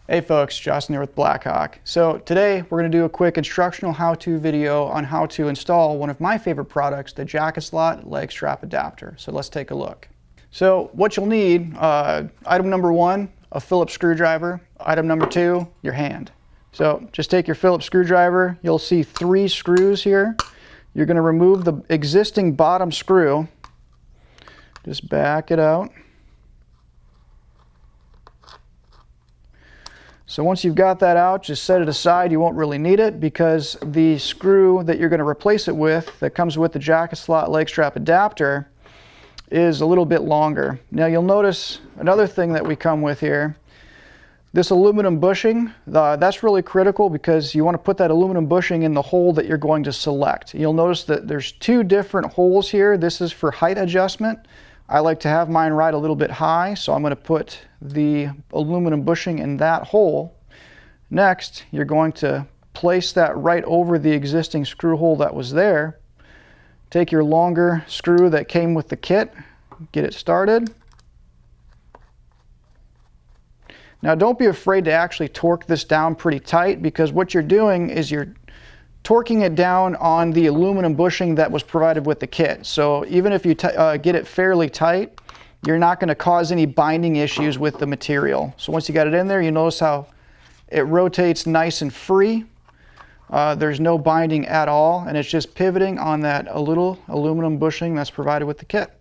Hey folks, Justin here with Blackhawk. So today we're going to do a quick instructional how-to video on how to install one of my favorite products, the jacket slot leg strap adapter. So let's take a look. So what you'll need, item number one, a Phillips screwdriver. Item number two, your hand. So just take your Phillips screwdriver. You'll see 3 screws here. You're going to remove the existing bottom screw. Just back it out. So once you've got that out, just set it aside. You won't really need it because the screw that you're going to replace it with, that comes with the jacket slot leg strap adapter, is a little bit longer. Now you'll notice another thing that we come with here. This aluminum bushing, that's really critical because you want to put that aluminum bushing in the hole that you're going to select. You'll notice that there's 2 different holes here. This is for height adjustment. I like to have mine right a little bit high, so I'm going to put the aluminum bushing in that hole. Next, you're going to place that right over the existing screw hole that was there. Take your longer screw that came with the kit, get it started. Now don't be afraid to actually torque this down pretty tight, because what you're doing is you're torquing it down on the aluminum bushing that was provided with the kit. So even if you get it fairly tight, you're not going to cause any binding issues with the material. So once you got it in there, you notice how it rotates nice and free. There's no binding at all, and it's just pivoting on that little aluminum bushing that's provided with the kit.